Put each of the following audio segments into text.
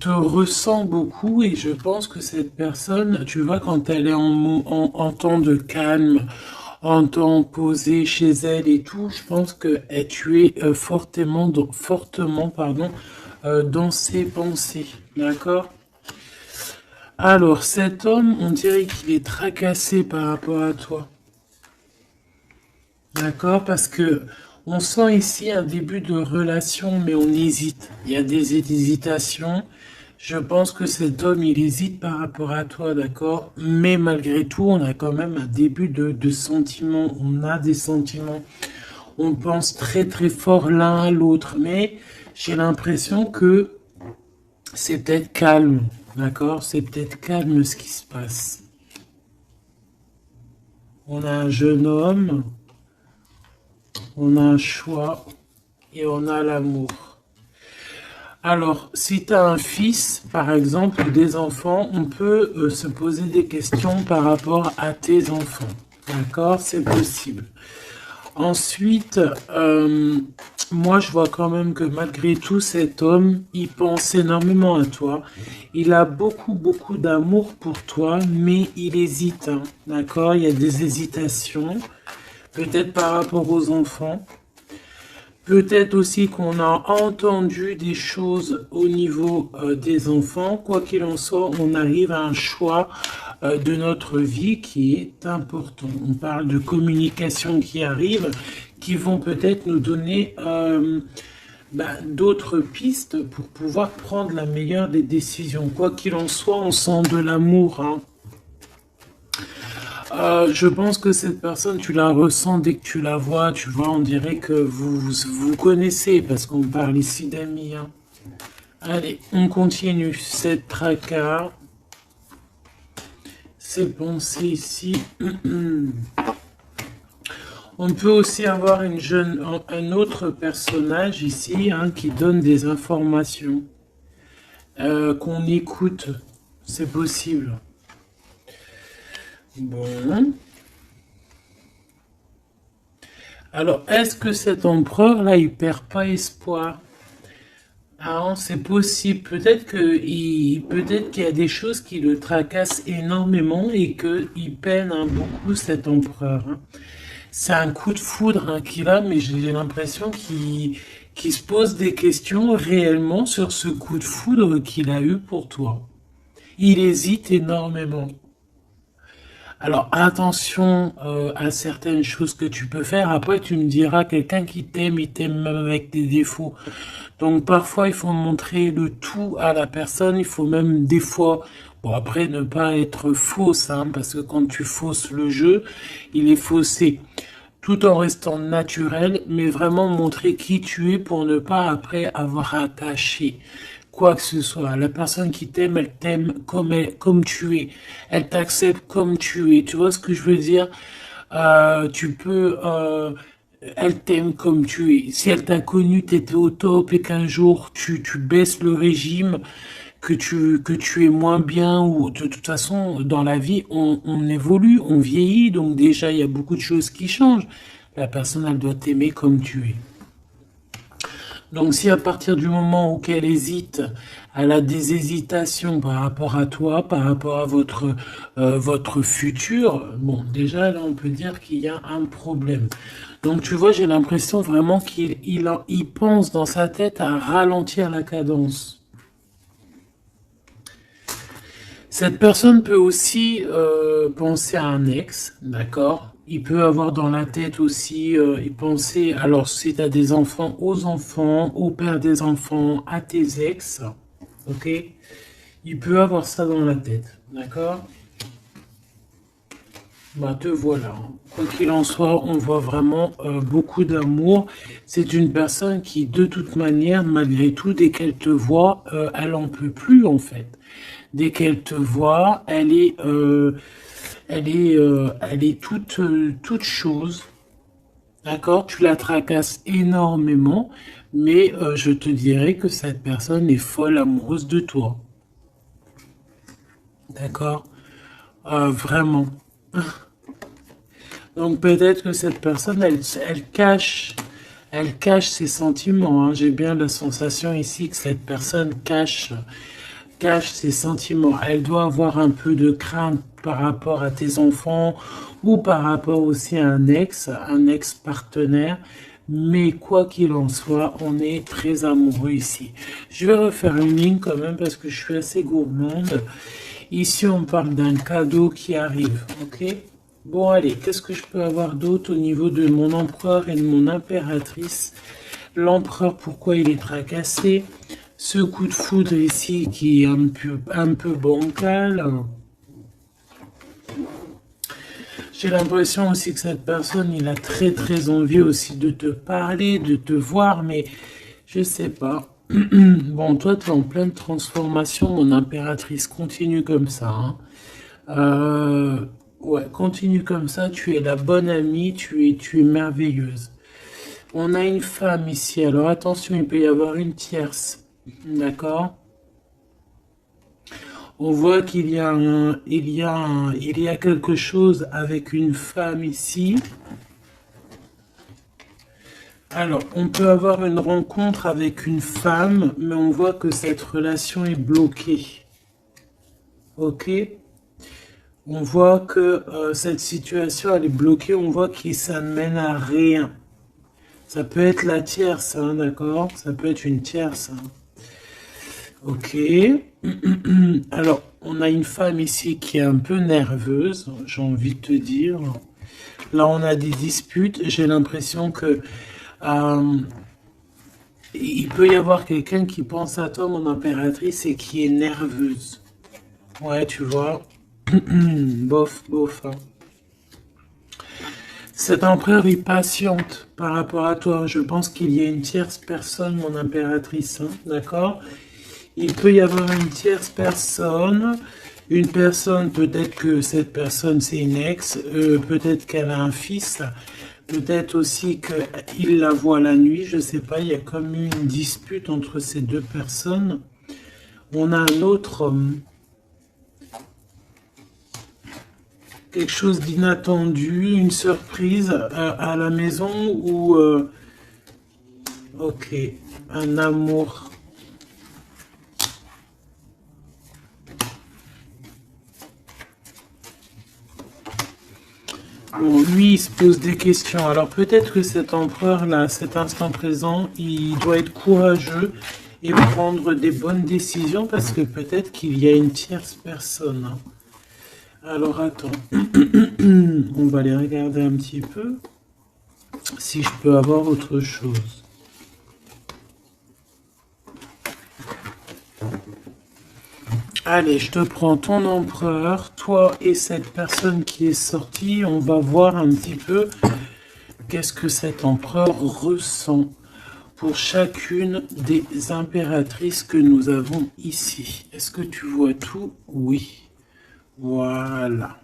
te ressent beaucoup et je pense que cette personne, tu vois, quand elle est en temps de calme, en temps posé chez elle et tout, je pense que tu es fortement, pardon, dans ses pensées, d'accord? Alors, cet homme, on dirait qu'il est tracassé par rapport à toi. D'accord? Parce que on sent ici un début de relation, mais on hésite. Il y a des hésitations. Je pense que cet homme, il hésite par rapport à toi, d'accord? Mais malgré tout, on a quand même un début de sentiments. On a des sentiments. On pense très très fort l'un à l'autre. Mais j'ai l'impression que c'est peut-être calme, d'accord? C'est peut-être calme ce qui se passe. On a un jeune homme, on a un choix et on a l'amour. Alors, si tu as un fils, par exemple, ou des enfants, on peut se poser des questions par rapport à tes enfants. D'accord? C'est possible. Ensuite, moi, je vois quand même que malgré tout, cet homme, il pense énormément à toi. Il a beaucoup, beaucoup d'amour pour toi, mais il hésite. Hein. D'accord? Il y a des hésitations, peut-être par rapport aux enfants. Peut-être aussi qu'on a entendu des choses au niveau des enfants. Quoi qu'il en soit, on arrive à un choix de notre vie qui est important. On parle de communication qui arrive, qui vont peut-être nous donner d'autres pistes pour pouvoir prendre la meilleure des décisions. Quoi qu'il en soit, on sent de l'amour. Hein. Je pense que cette personne, tu la ressens dès que tu la vois. Tu vois, on dirait que vous connaissez parce qu'on parle ici d'amis. Hein. Allez, on continue. Cette tracas, ces pensées ici. On peut aussi avoir un autre personnage ici hein, qui donne des informations qu'on écoute. C'est possible. Bon. Alors, est-ce que cet empereur-là, il perd pas espoir? Ah, c'est possible. Peut-être qu'il y a des choses qui le tracassent énormément et qu'il peine hein, beaucoup cet empereur. Hein. C'est un coup de foudre hein, qu'il a, mais j'ai l'impression qu'il se pose des questions réellement sur ce coup de foudre qu'il a eu pour toi. Il hésite énormément. Alors attention à certaines choses que tu peux faire. Après, tu me diras, quelqu'un qui t'aime, il t'aime même avec des défauts. Donc parfois, il faut montrer le tout à la personne. Il faut même des fois, bon après, ne pas être fausse, hein, parce que quand tu fausses le jeu, il est faussé. Tout en restant naturel, mais vraiment montrer qui tu es pour ne pas après avoir attaché quoi que ce soit. La personne qui t'aime, elle t'aime comme tu es. Elle t'accepte comme tu es. Tu vois ce que je veux dire? Elle t'aime comme tu es. Si elle t'a connu, t'étais au top et qu'un jour tu baisses le régime, que tu es moins bien ou de toute façon dans la vie on évolue, on vieillit donc déjà il y a beaucoup de choses qui changent. La personne elle doit t'aimer comme tu es. Donc si à partir du moment où qu'elle hésite, elle a des hésitations par rapport à toi, par rapport à votre futur, bon déjà là on peut dire qu'il y a un problème. Donc tu vois j'ai l'impression vraiment qu'il pense dans sa tête à ralentir la cadence. Cette personne peut aussi penser à un ex, d'accord? Il peut avoir dans la tête aussi, y penser, alors si tu as des enfants, aux enfants, au père des enfants, à tes ex, ok? Il peut avoir ça dans la tête, d'accord? Bah te voilà. Quoi qu'il en soit, on voit vraiment beaucoup d'amour. C'est une personne qui, de toute manière, malgré tout, dès qu'elle te voit, elle en peut plus en fait. Dès qu'elle te voit, elle est toute chose. D'accord? Tu la tracasses énormément, mais je te dirais que cette personne est folle amoureuse de toi. D'accord? Vraiment. Donc peut-être que cette personne, elle cache ses sentiments. Hein. J'ai bien la sensation ici que cette personne cache cache ses sentiments. Elle doit avoir un peu de crainte par rapport à tes enfants ou par rapport aussi à un ex-partenaire. Mais quoi qu'il en soit, on est très amoureux ici. Je vais refaire une ligne quand même parce que je suis assez gourmande. Ici, on parle d'un cadeau qui arrive, ok? Bon, allez, qu'est-ce que je peux avoir d'autre au niveau de mon empereur et de mon impératrice? L'empereur, pourquoi il est tracassé? Ce coup de foudre ici qui est un peu bancal. J'ai l'impression aussi que cette personne, il a très très envie aussi de te parler, de te voir, mais je sais pas. Bon, toi, tu es en pleine transformation, mon impératrice. Continue comme ça, hein. Ouais, continue comme ça. Tu es la bonne amie, tu es merveilleuse. On a une femme ici. Alors attention, il peut y avoir une tierce. D'accord? On voit qu'il y a il y a quelque chose avec une femme ici. Alors, on peut avoir une rencontre avec une femme, mais on voit que cette relation est bloquée. Ok? On voit que cette situation, elle est bloquée. On voit que ça ne mène à rien. Ça peut être la tierce, hein, d'accord? Ça peut être une tierce. Hein. Ok. Alors, on a une femme ici qui est un peu nerveuse, j'ai envie de te dire. Là, on a des disputes. J'ai l'impression que il peut y avoir quelqu'un qui pense à toi, mon impératrice, et qui est nerveuse. Ouais, tu vois. Bof, bof. Hein. Cet empereur est patiente par rapport à toi. Je pense qu'il y a une tierce personne, mon impératrice. Hein, d'accord? Il peut y avoir une tierce personne. Une personne, peut-être que cette personne c'est une ex, peut-être qu'elle a un fils, peut-être aussi qu'il la voit la nuit, je sais pas, il y a comme une dispute entre ces deux personnes. On a un autre homme. Quelque chose d'inattendu, une surprise à la maison ou... ok, un amour. Bon, lui, il se pose des questions. Alors peut-être que cet empereur-là, à cet instant présent, il doit être courageux et prendre des bonnes décisions parce que peut-être qu'il y a une tierce personne. Hein. Alors attends, on va aller regarder un petit peu si je peux avoir autre chose. Allez, je te prends ton empereur, toi et cette personne qui est sortie. On va voir un petit peu qu'est-ce que cet empereur ressent pour chacune des impératrices que nous avons ici. Est-ce que tu vois tout? Oui. Voilà.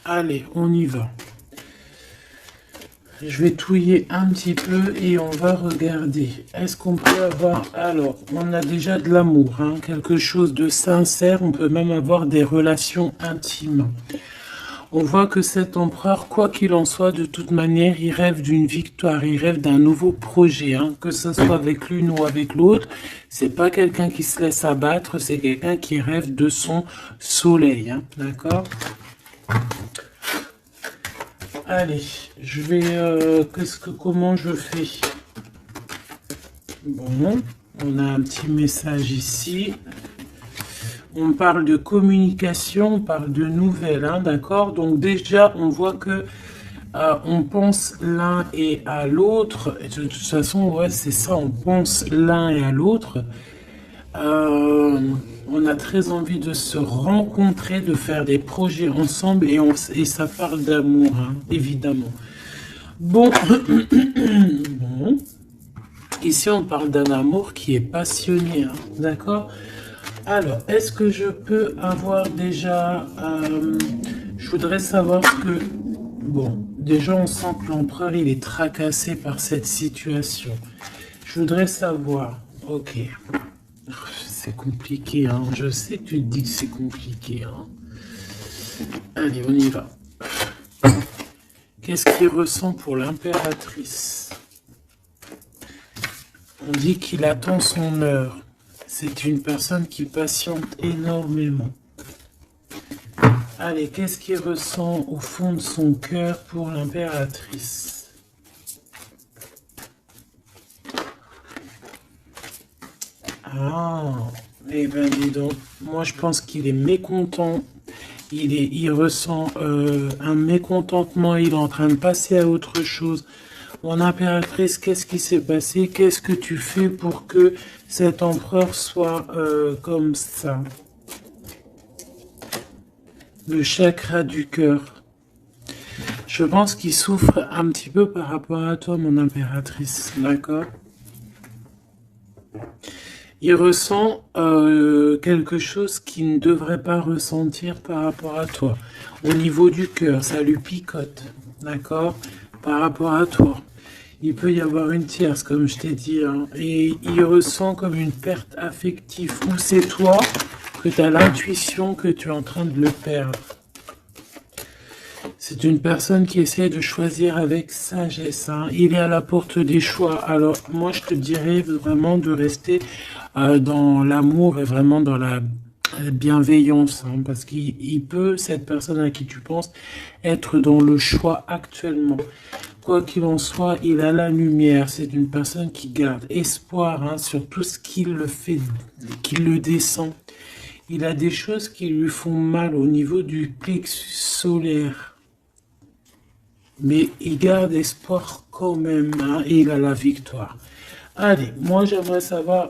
Allez, on y va. Je vais touiller un petit peu et on va regarder. Est-ce qu'on peut avoir... Alors, on a déjà de l'amour, hein, quelque chose de sincère. On peut même avoir des relations intimes. On voit que cet empereur, quoi qu'il en soit, de toute manière, il rêve d'une victoire. Il rêve d'un nouveau projet, hein, que ce soit avec l'une ou avec l'autre. C'est pas quelqu'un qui se laisse abattre, c'est quelqu'un qui rêve de son soleil. Hein, d'accord ? Allez, je vais... comment je fais? Bon, on a un petit message ici. On parle de communication, on parle de nouvelles, hein, d'accord? Donc déjà, on voit que on pense l'un et à l'autre. De toute façon, ouais, c'est ça, on pense l'un et à l'autre. On a très envie de se rencontrer, de faire des projets ensemble et ça parle d'amour, hein, évidemment. Bon. Bon. Ici, on parle d'un amour qui est passionné, hein, d'accord? Alors, est-ce que je peux avoir déjà... je voudrais savoir ce que... Bon, déjà, on sent que l'empereur, il est tracassé par cette situation. Je voudrais savoir... Ok. C'est compliqué, hein. Je sais que tu te dis que c'est compliqué, hein. Allez, on y va. Qu'est-ce qu'il ressent pour l'impératrice? On dit qu'il attend son heure. C'est une personne qui patiente énormément. Allez, qu'est-ce qu'il ressent au fond de son cœur pour l'impératrice? Ah, eh ben dis donc, moi je pense qu'il est mécontent. Il ressent un mécontentement, il est en train de passer à autre chose. Mon impératrice, qu'est-ce qui s'est passé? Qu'est-ce que tu fais pour que cet empereur soit comme ça? Le chakra du cœur. Je pense qu'il souffre un petit peu par rapport à toi, mon impératrice, d'accord? Il ressent quelque chose qu'il ne devrait pas ressentir par rapport à toi. Au niveau du cœur, ça lui picote, d'accord? Par rapport à toi. Il peut y avoir une tierce, comme je t'ai dit, hein, et il ressent comme une perte affective. Ou c'est toi que tu as l'intuition que tu es en train de le perdre. C'est une personne qui essaie de choisir avec sagesse. Hein. Il est à la porte des choix. Alors, moi, je te dirais vraiment de rester dans l'amour et vraiment dans la bienveillance. Hein, parce qu'il peut, cette personne à qui tu penses, être dans le choix actuellement. Quoi qu'il en soit, il a la lumière. C'est une personne qui garde espoir hein, sur tout ce qui le fait, qui le descend. Il a des choses qui lui font mal au niveau du plexus solaire. Mais il garde espoir quand même, hein, et il a la victoire. Allez, moi j'aimerais savoir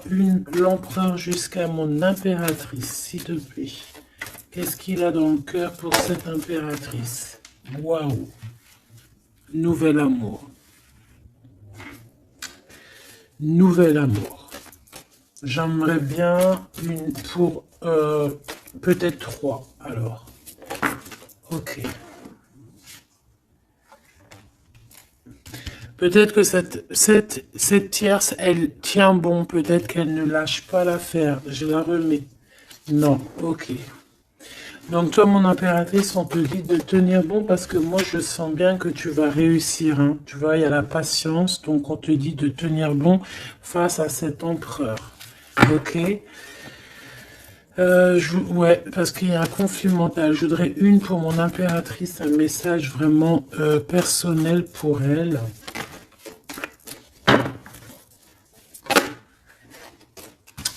l'empereur jusqu'à mon impératrice, s'il te plaît. Qu'est-ce qu'il a dans le cœur pour cette impératrice? Waouh! Nouvel amour. Nouvel amour. J'aimerais bien une pour peut-être 3, alors. Ok. Peut-être que cette tierce, elle tient bon. Peut-être qu'elle ne lâche pas l'affaire. Je la remets. Non, ok. Donc toi, mon impératrice, on te dit de tenir bon parce que moi, je sens bien que tu vas réussir. Hein. Tu vois, il y a la patience. Donc on te dit de tenir bon face à cet empereur. Ok. Ouais, parce qu'il y a un conflit mental. Je voudrais une pour mon impératrice, un message vraiment personnel pour elle.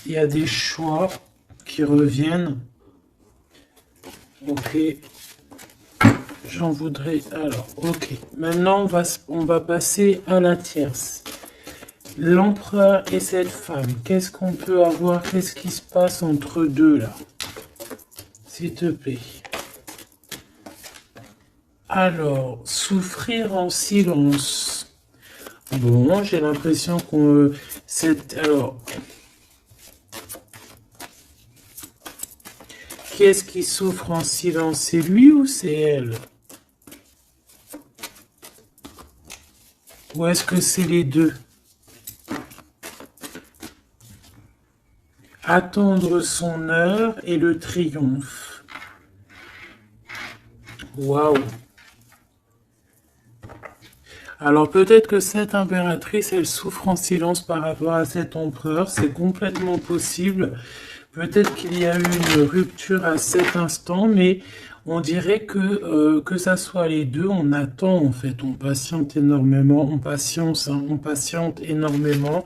Il y a des choix qui reviennent. Ok. J'en voudrais... Alors, ok. Maintenant, on va passer à la tierce. L'empereur et cette femme. Qu'est-ce qu'on peut avoir? Qu'est-ce qui se passe entre deux, là? S'il te plaît. Alors, souffrir en silence. Bon, j'ai l'impression qu'on... Alors... Qui est-ce qui souffre en silence? C'est lui ou c'est elle? Ou est-ce que c'est les deux? Attendre son heure et le triomphe. Waouh! Alors peut-être que cette impératrice, elle souffre en silence par rapport à cet empereur. C'est complètement possible. Peut-être qu'il y a eu une rupture à cet instant, mais on dirait que ça soit les deux, on attend en fait, on patiente énormément, on patience, hein, on patiente énormément.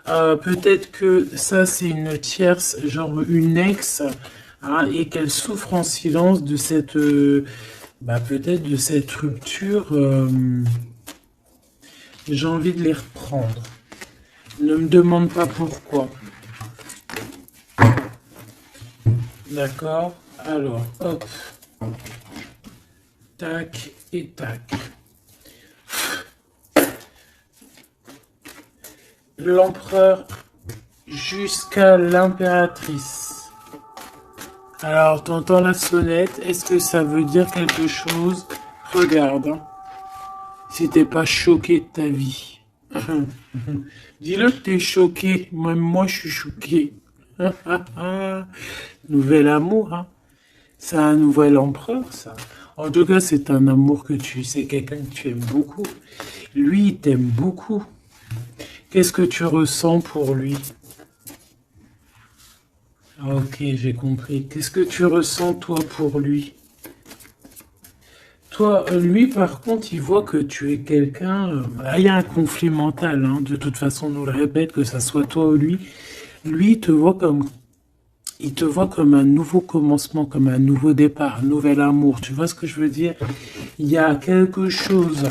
Peut-être que ça c'est une tierce, genre une ex, hein, et qu'elle souffre en silence de cette, peut-être de cette rupture. J'ai envie de les reprendre. Ne me demande pas pourquoi. D'accord. Alors, hop. Tac et tac. L'empereur jusqu'à l'impératrice. Alors, t'entends la sonnette. Est-ce que ça veut dire quelque chose? Regarde. Hein. Si t'es pas choqué de ta vie. Dis-le que t'es choqué. Même moi, je suis choqué. Nouvel amour, hein. C'est un nouvel empereur, ça. En tout cas, c'est un amour que c'est quelqu'un que tu aimes beaucoup. Lui, il t'aime beaucoup. Qu'est-ce que tu ressens pour lui? Ah, ok, j'ai compris. Qu'est-ce que tu ressens, toi, pour lui? Toi, lui, par contre, il voit que tu es quelqu'un... il y a un conflit mental, hein. De toute façon, on nous le répète, que ça soit toi ou lui. Lui, il te voit comme un nouveau commencement, comme un nouveau départ, un nouvel amour. Tu vois ce que je veux dire? Il y a quelque chose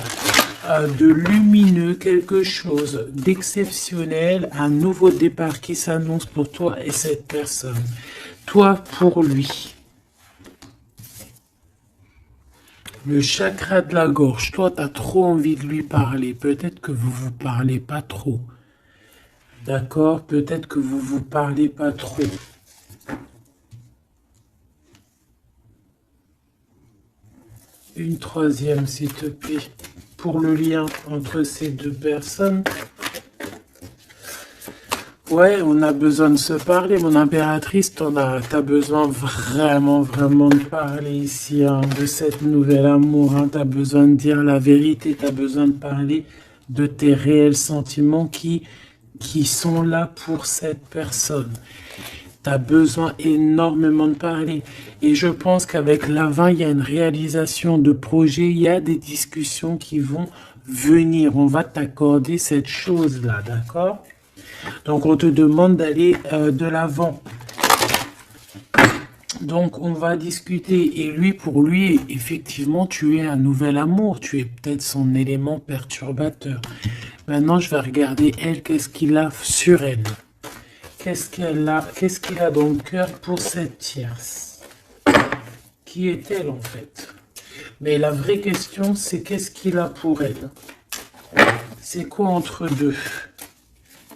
de lumineux, quelque chose d'exceptionnel, un nouveau départ qui s'annonce pour toi et cette personne. Toi pour lui. Le chakra de la gorge, toi, tu as trop envie de lui parler. Peut-être que vous vous parlez pas trop. D'accord? Peut-être que vous vous parlez pas trop. Une troisième, s'il te plaît, pour le lien entre ces deux personnes. Ouais, on a besoin de se parler, mon impératrice, t'as besoin vraiment, vraiment de parler ici, hein, de cette nouvelle amour, hein, t'as besoin de dire la vérité, t'as besoin de parler de tes réels sentiments qui sont là pour cette personne. T'as besoin énormément de parler. Et je pense qu'avec l'avant, il y a une réalisation de projet, il y a des discussions qui vont venir. On va t'accorder cette chose-là, d'accord? Donc, on te demande d'aller de l'avant. Donc, on va discuter. Et lui, pour lui, effectivement, tu es un nouvel amour. Tu es peut-être son élément perturbateur. Maintenant, je vais regarder elle, qu'est-ce qu'il a sur elle. Qu'est-ce qu'il a dans le cœur pour cette tierce? Qui est-elle, en fait? Mais la vraie question, c'est qu'est-ce qu'il a pour elle? C'est quoi entre deux?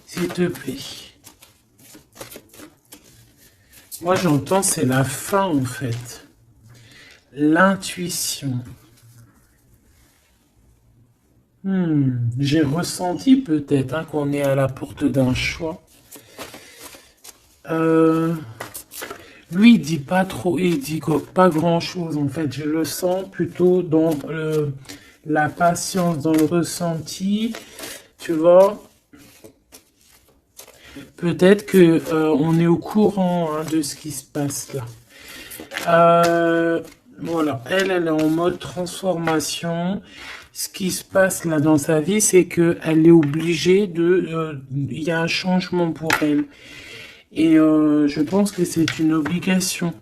S'il te plaît. Moi, j'entends, c'est la fin, en fait. L'intuition. J'ai ressenti peut-être hein, qu'on est à la porte d'un choix. Lui, il dit pas trop, il dit pas grand-chose, en fait. Je le sens plutôt dans la patience, dans le ressenti, tu vois. Peut-être que on est au courant hein, de ce qui se passe là. Voilà, elle est en mode transformation. Ce qui se passe là dans sa vie, c'est qu'elle est obligée de... Il y a un changement pour elle. Et je pense que c'est une obligation.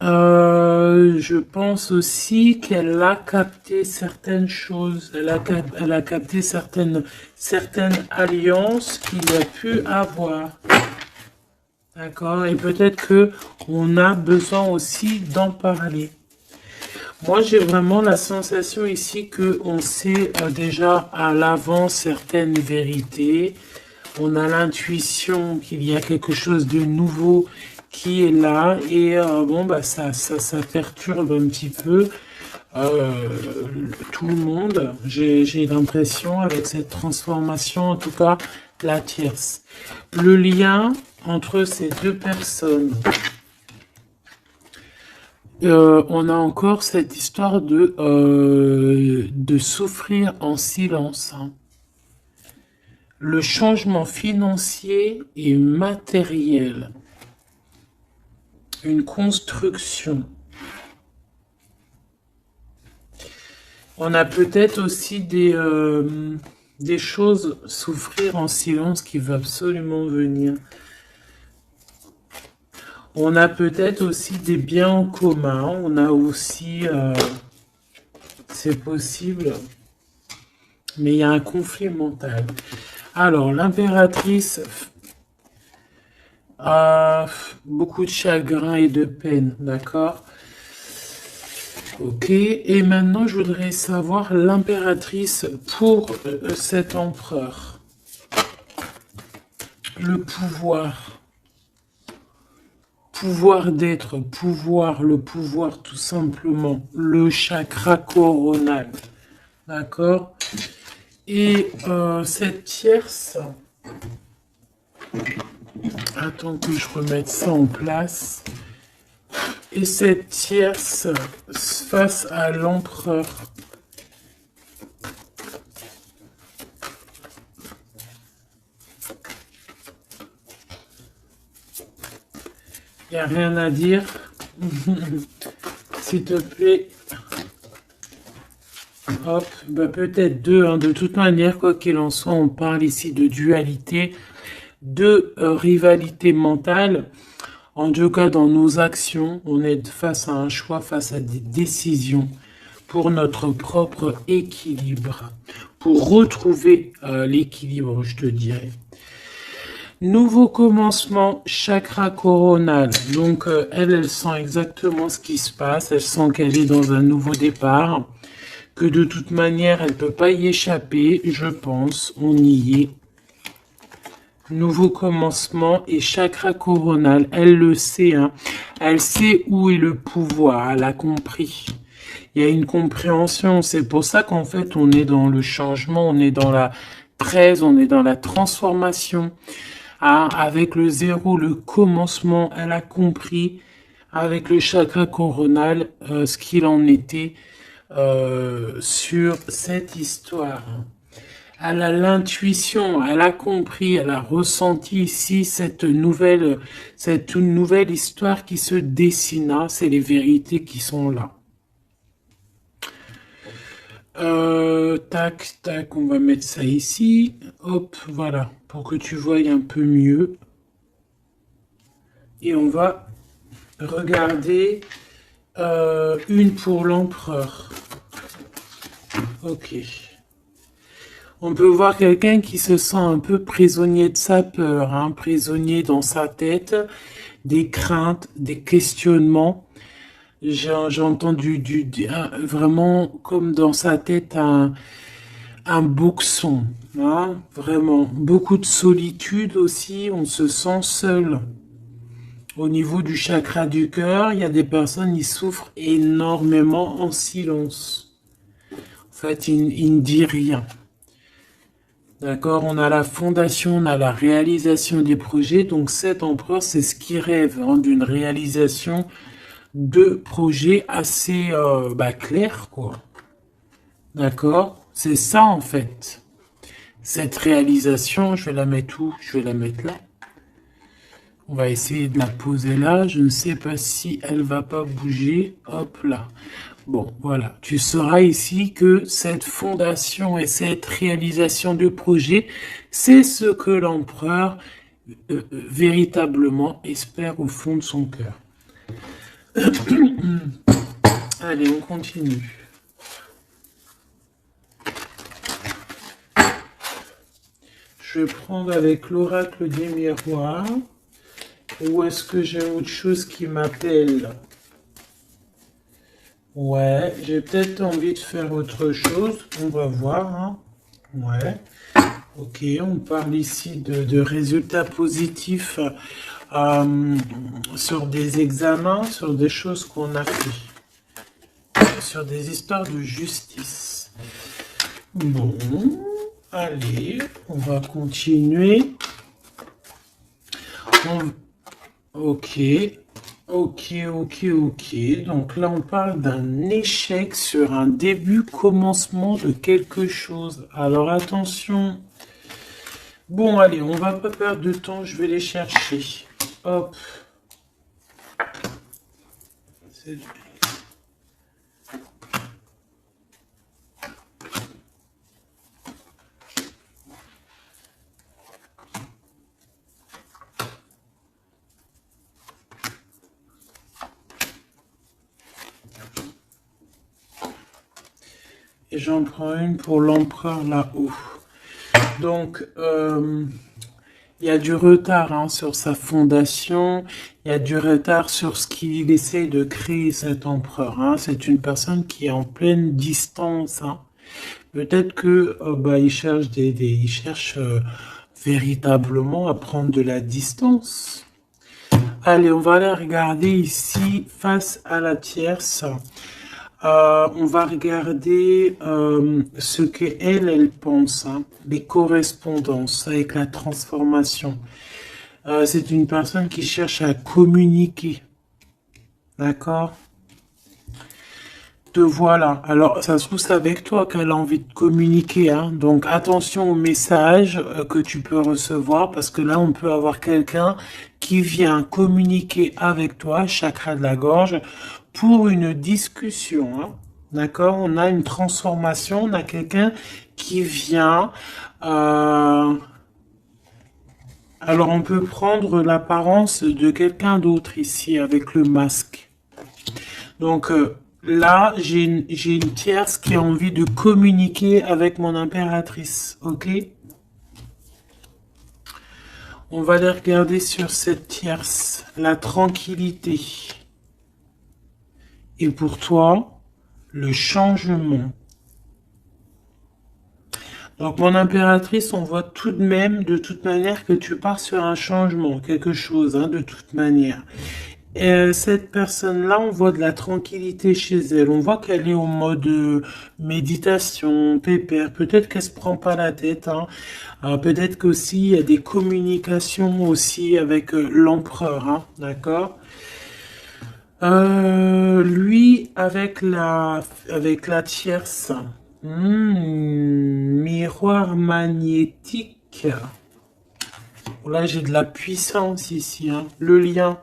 Je pense aussi qu'elle a capté certaines choses. Elle a capté certaines alliances qu'il a pu avoir. D'accord? Et peut-être que on a besoin aussi d'en parler. Moi, j'ai vraiment la sensation ici que on sait déjà à l'avance certaines vérités. On a l'intuition qu'il y a quelque chose de nouveau qui est là. Et bon, bah ça perturbe un petit peu tout le monde. J'ai l'impression avec cette transformation, en tout cas, la tierce. Le lien entre ces deux personnes. On a encore cette histoire de souffrir en silence. Hein. Le changement financier et matériel. Une construction. On a peut-être aussi des choses, souffrir en silence qui veut absolument venir. On a peut-être aussi des biens en commun. On a aussi... c'est possible. Mais il y a un conflit mental. Alors, l'impératrice a beaucoup de chagrin et de peine. D'accord? Ok. Et maintenant, je voudrais savoir l'impératrice pour cet empereur. Le pouvoir. Pouvoir d'être, pouvoir, le pouvoir tout simplement, le chakra coronal, d'accord? Et cette tierce, attends que je remette ça en place, et cette tierce face à l'empereur, Il n'y a rien à dire. S'il te plaît. Hop, bah peut-être deux, hein. De toute manière, quoi qu'il en soit, on parle ici de dualité, de rivalité mentale. En tout cas, dans nos actions, on est face à un choix, face à des décisions pour notre propre équilibre, pour retrouver l'équilibre, je te dirais. Nouveau commencement, chakra coronal. Donc, elle sent exactement ce qui se passe. Elle sent qu'elle est dans un nouveau départ. Que de toute manière, elle ne peut pas y échapper, je pense. On y est. Nouveau commencement et chakra coronal. Elle le sait, hein. Elle sait où est le pouvoir. Elle a compris. Il y a une compréhension. C'est pour ça qu'en fait, on est dans le changement. On est dans la 13. On est dans la transformation. Ah, avec le 0, le commencement, elle a compris avec le chakra coronal ce qu'il en était sur cette histoire. Elle a l'intuition, elle a compris, elle a ressenti ici cette nouvelle histoire qui se dessina. C'est les vérités qui sont là. Tac, tac, on va mettre ça ici. Hop, voilà, pour que tu voies un peu mieux. Et on va regarder une pour l'empereur. Ok. On peut voir quelqu'un qui se sent un peu prisonnier de sa peur, hein, prisonnier dans sa tête, des craintes, des questionnements. J'ai entendu vraiment comme dans sa tête un boxon, hein, vraiment. Beaucoup de solitude aussi, on se sent seul. Au niveau du chakra du cœur, il y a des personnes qui souffrent énormément en silence. En fait, ils ne disent rien. D'accord, on a la fondation, on a la réalisation des projets. Donc cet empereur, c'est ce qui rêve hein, d'une réalisation de projets assez clairs, quoi. D'accord, c'est ça en fait. Cette réalisation, je vais la mettre où? Je vais la mettre là. On va essayer de la poser là. Je ne sais pas si elle va pas bouger. Hop là. Bon, voilà. Tu sauras ici que cette fondation et cette réalisation de projet, c'est ce que l'empereur véritablement espère au fond de son cœur. Allez, on continue. Je vais prendre avec l'oracle des miroirs. Ou est-ce que j'ai autre chose qui m'appelle? Ouais, j'ai peut-être envie de faire autre chose. On va voir. Hein. Ouais. Ok, on parle ici de résultats positifs sur des examens, sur des choses qu'on a fait. Sur des histoires de justice. Bon, allez, on va continuer. Ok, ok. Donc là, on parle d'un échec sur un début, commencement de quelque chose. Alors attention. Bon, allez, on va pas perdre de temps, je vais les chercher. Hop. Et j'en prends une pour l'empereur là-haut. Donc, il y a du retard hein, sur sa fondation, il y a du retard sur ce qu'il essaie de créer cet empereur. Hein. C'est une personne qui est en pleine distance. Hein. Peut-être que il cherche il cherche véritablement à prendre de la distance. Allez, on va aller regarder ici face à la tierce. On va regarder ce qu'elle pense, hein, les correspondances avec la transformation. C'est une personne qui cherche à communiquer. D'accord? Te voilà. Alors, ça se trouve, c'est avec toi qu'elle a envie de communiquer, hein. Donc, attention aux messages que tu peux recevoir, parce que là, on peut avoir quelqu'un qui vient communiquer avec toi, chakra de la gorge, pour une discussion, hein. D'accord? On a une transformation, on a quelqu'un qui vient. euh, Alors, on peut prendre l'apparence de quelqu'un d'autre ici avec le masque. Donc là, j'ai une tierce qui a envie de communiquer avec mon impératrice, ok? On va aller regarder sur cette tierce, la tranquillité. Et pour toi, le changement. Donc mon impératrice, on voit tout de même, de toute manière, que tu pars sur un changement, quelque chose, hein, de toute manière. Cette personne-là, on voit de la tranquillité chez elle. On voit qu'elle est au mode méditation, pépère. Peut-être qu'elle se prend pas la tête, hein. Peut-être qu'aussi il y a des communications aussi avec l'empereur, hein, d'accord? Lui avec la tierce. Miroir magnétique. Là, j'ai de la puissance ici, hein. Le lien.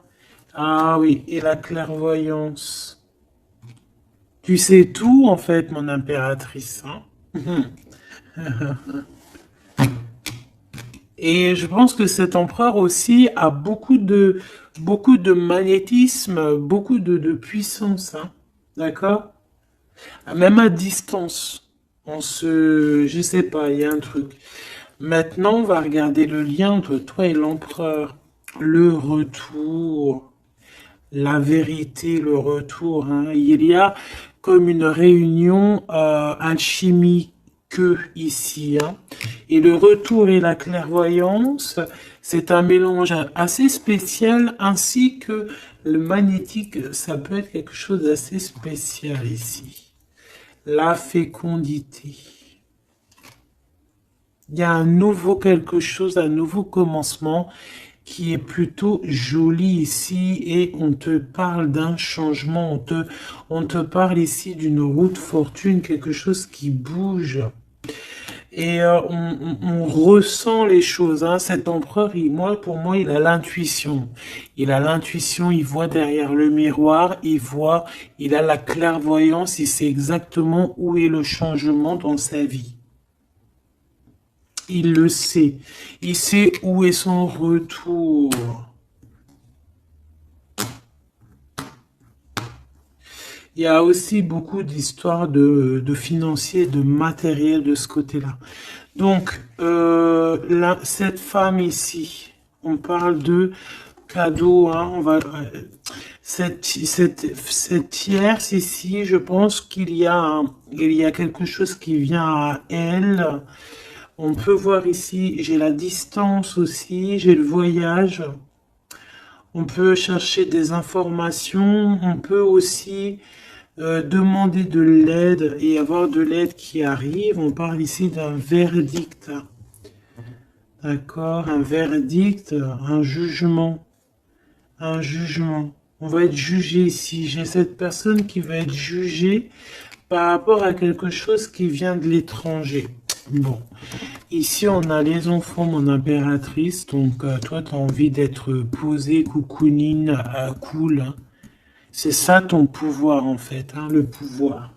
Ah oui, et la clairvoyance. Tu sais tout, en fait, mon impératrice, hein. Et je pense que cet empereur aussi a beaucoup de magnétisme, beaucoup de puissance, hein. D'accord? Même à distance. Je sais pas, il y a un truc. Maintenant, on va regarder le lien entre toi et l'empereur. Le retour. La vérité, le retour, hein. Il y a comme une réunion alchimique ici, hein. Et le retour et la clairvoyance, c'est un mélange assez spécial, ainsi que le magnétique, ça peut être quelque chose d'assez spécial ici. La fécondité. Il y a un nouveau quelque chose, un nouveau commencement qui est plutôt joli ici, et on te parle d'un changement, on te parle ici d'une route fortune, quelque chose qui bouge. Et on ressent les choses, hein. Cet empereur, pour moi, il a l'intuition. Il a l'intuition, il voit derrière le miroir, il a la clairvoyance, il sait exactement où est le changement dans sa vie. Il le sait. Il sait où est son retour. Il y a aussi beaucoup d'histoires de financiers, de matériel de ce côté-là. Donc, cette femme ici, on parle de cadeau, hein, cette tierce ici, je pense il y a quelque chose qui vient à elle. On peut voir ici, j'ai la distance aussi, j'ai le voyage. On peut chercher des informations, on peut aussi demander de l'aide et avoir de l'aide qui arrive. On parle ici d'un verdict. D'accord, un verdict, un jugement. Un jugement. On va être jugé ici. J'ai cette personne qui va être jugée par rapport à quelque chose qui vient de l'étranger. Bon, ici on a les enfants, mon impératrice. Donc toi, tu as envie d'être posée, coucounine, cool, hein. C'est ça ton pouvoir en fait, hein, le pouvoir.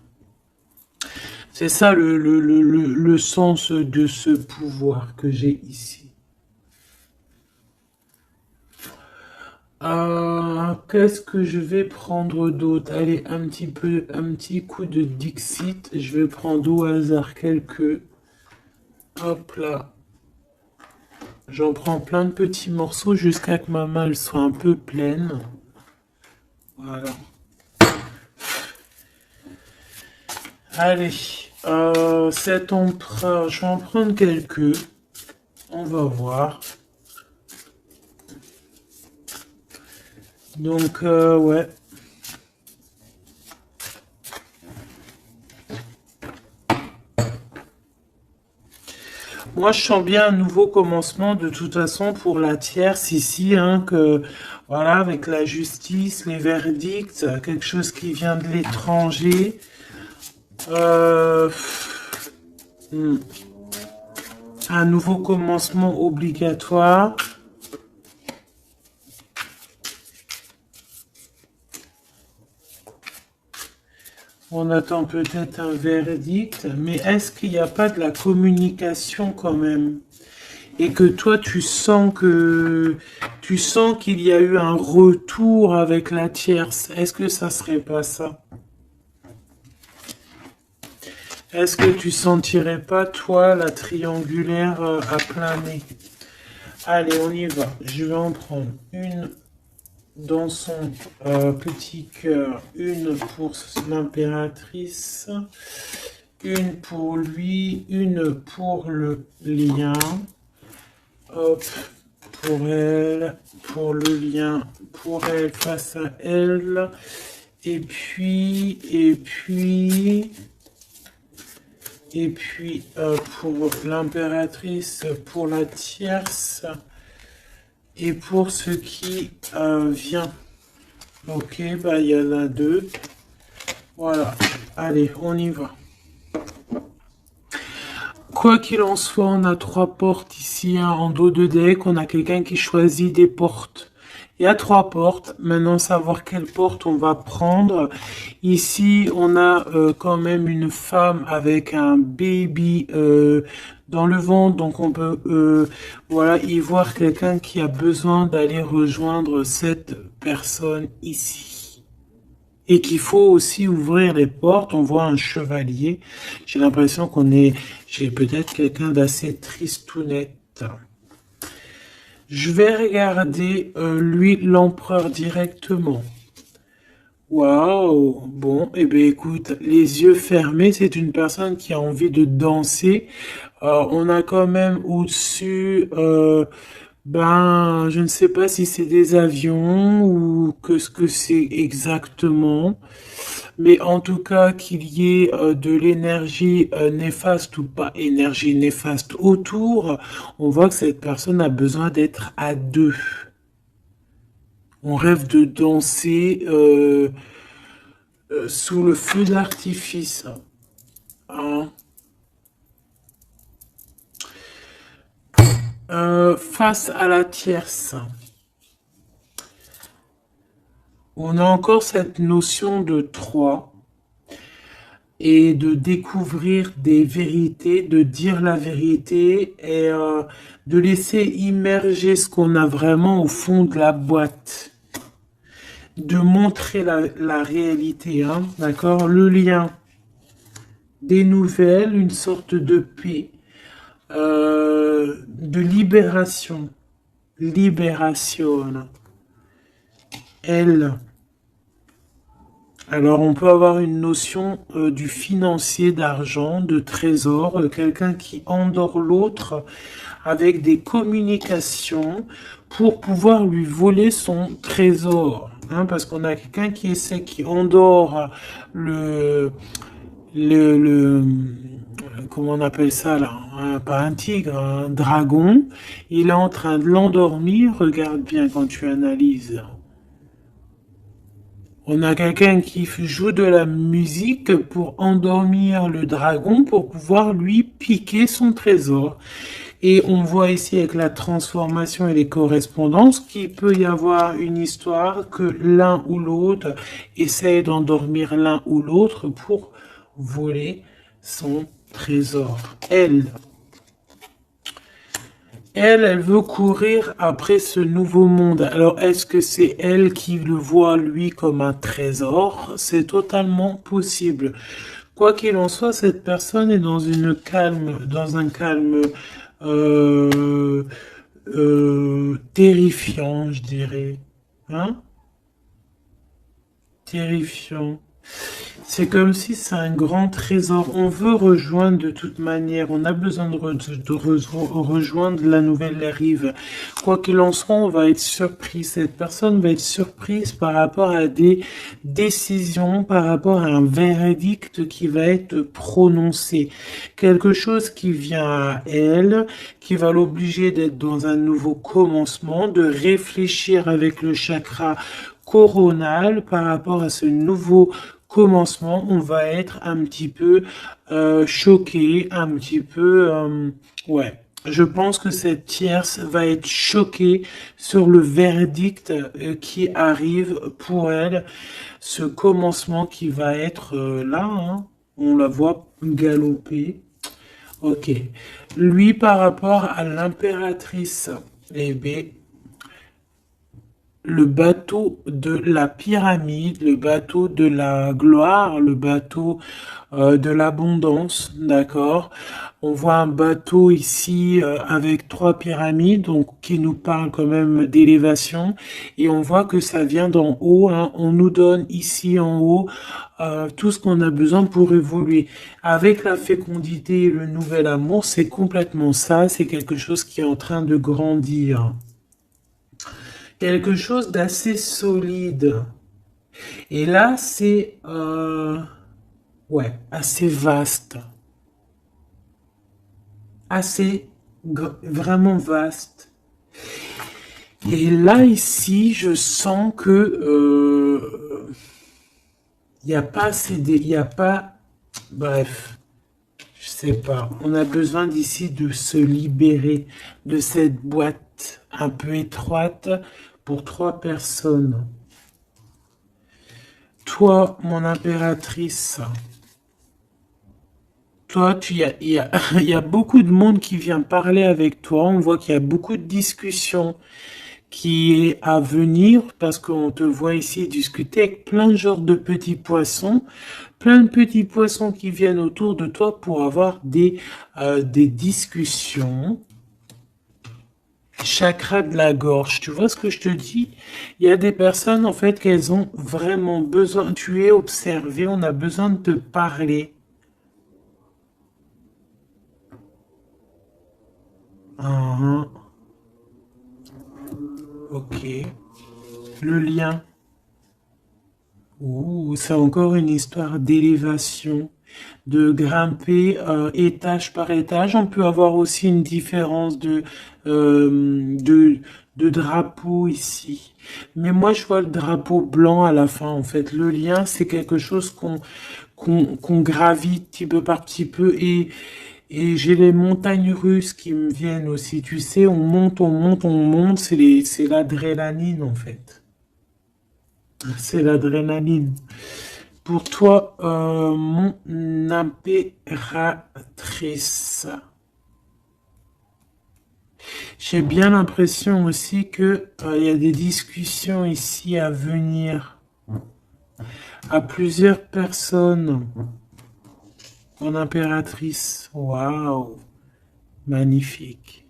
C'est ça le sens de ce pouvoir que j'ai ici. Qu'est-ce que je vais prendre d'autre? Allez, un petit coup de Dixit. Je vais prendre au hasard quelques. Hop là. J'en prends plein de petits morceaux jusqu'à que ma main elle soit un peu pleine. Voilà. Allez, cet empereur, je vais en prendre quelques. On va voir. Donc, ouais. Moi, je sens bien un nouveau commencement de toute façon pour la tierce ici, hein, que voilà, avec la justice, les verdicts, quelque chose qui vient de l'étranger. Euh, hmm, un nouveau commencement obligatoire. On attend peut-être un verdict, mais est-ce qu'il n'y a pas de la communication quand même? Et que toi, tu sens qu'il y a eu un retour avec la tierce. Est-ce que ça serait pas ça? Est-ce que tu sentirais pas, toi, la triangulaire à planer? Allez, on y va. Je vais en prendre une dans son petit cœur, une pour l'impératrice, une pour lui, une pour le lien. Hop, pour elle, pour le lien, pour elle face à elle. Et puis pour l'impératrice, pour la tierce et pour ce qui vient. Ok, bah il y en a deux. Voilà, allez, on y va. Quoi qu'il en soit, on a trois portes ici hein, en dos de deck. On a quelqu'un qui choisit des portes. Il y a trois portes. Maintenant, savoir quelle porte on va prendre. Ici, on a quand même une femme avec un baby dans le ventre. Donc, on peut voilà, y voir quelqu'un qui a besoin d'aller rejoindre cette personne ici. Et qu'il faut aussi ouvrir les portes. On voit un chevalier. J'ai l'impression j'ai peut-être quelqu'un d'assez tristounette. Je vais regarder lui, l'empereur directement. Waouh! Bon, eh bien écoute, les yeux fermés, c'est une personne qui a envie de danser. On a quand même au-dessus, je ne sais pas si c'est des avions ou que ce que c'est exactement. Mais en tout cas, qu'il y ait de l'énergie néfaste ou pas énergie néfaste autour, on voit que cette personne a besoin d'être à deux. On rêve de danser sous le feu d'artifice. Hein. Face à la tierce. On a encore cette notion de 3 et de découvrir des vérités, de dire la vérité et de laisser immerger ce qu'on a vraiment au fond de la boîte. De montrer la réalité, hein, d'accord? Le lien, des nouvelles, une sorte de paix, de libération. Libération. Elle. Alors, on peut avoir une notion du financier, d'argent, de trésor, quelqu'un qui endort l'autre avec des communications pour pouvoir lui voler son trésor. Hein, parce qu'on a quelqu'un qui endort le, comment on appelle ça là, hein, pas un tigre, un dragon. Il est en train de l'endormir. Regarde bien quand tu analyses. On a quelqu'un qui joue de la musique pour endormir le dragon pour pouvoir lui piquer son trésor. Et on voit ici avec la transformation et les correspondances qu'il peut y avoir une histoire que l'un ou l'autre essaie d'endormir l'un ou l'autre pour voler son trésor. Elle veut courir après ce nouveau monde. Alors, est-ce que c'est elle qui le voit, lui, comme un trésor? C'est totalement possible. Quoi qu'il en soit, cette personne est dans un calme terrifiant, je dirais. Hein? Terrifiant. C'est comme si c'est un grand trésor. On veut rejoindre de toute manière. On a besoin de rejoindre la nouvelle rive. Quoi qu'il en soit, on va être surpris. Cette personne va être surprise par rapport à des décisions, par rapport à un verdict qui va être prononcé. Quelque chose qui vient à elle, qui va l'obliger d'être dans un nouveau commencement, de réfléchir avec le chakra coronal par rapport à ce nouveau commencement, on va être un petit peu choqué, un petit peu... ouais, je pense que cette tierce va être choquée sur le verdict qui arrive pour elle, ce commencement qui va être là, hein. On la voit galoper. Ok. Lui, par rapport à l'impératrice, eh bien, le bateau de la pyramide, le bateau de la gloire, le bateau de l'abondance, d'accord? On voit un bateau ici avec trois pyramides, donc qui nous parle quand même d'élévation, et on voit que ça vient d'en haut, hein. On nous donne ici en haut tout ce qu'on a besoin pour évoluer. Avec la fécondité et le nouvel amour, c'est complètement ça, c'est quelque chose qui est en train de grandir. Quelque chose d'assez solide. Et là, c'est ouais, assez vaste, assez vraiment vaste. Et là, ici, je sens que il n'y a pas assez il y a pas, bref, je sais pas. On a besoin d'ici de se libérer de cette boîte un peu étroite pour trois personnes. Toi, mon impératrice, toi, il y a beaucoup de monde qui vient parler avec toi. On voit qu'il y a beaucoup de discussions qui est à venir parce qu'on te voit ici discuter avec plein de genres de petits poissons, plein de petits poissons qui viennent autour de toi pour avoir des discussions. Chakra de la gorge, tu vois ce que je te dis? Il y a des personnes en fait qu'elles ont vraiment besoin. Tu es observé, on a besoin de te parler. Ah, ok. Le lien. Ouh, c'est encore une histoire d'élévation, de grimper étage par étage. On peut avoir aussi une différence de drapeau ici. Mais moi, je vois le drapeau blanc à la fin, en fait. Le lien, c'est quelque chose qu'on gravite petit peu par petit peu. Et j'ai les montagnes russes qui me viennent aussi. Tu sais, on monte, on monte, on monte. C'est l'adrénaline, en fait. C'est l'adrénaline. Pour toi, mon impératrice, j'ai bien l'impression aussi que il y a des discussions ici à venir à plusieurs personnes. Mon impératrice, waouh, magnifique.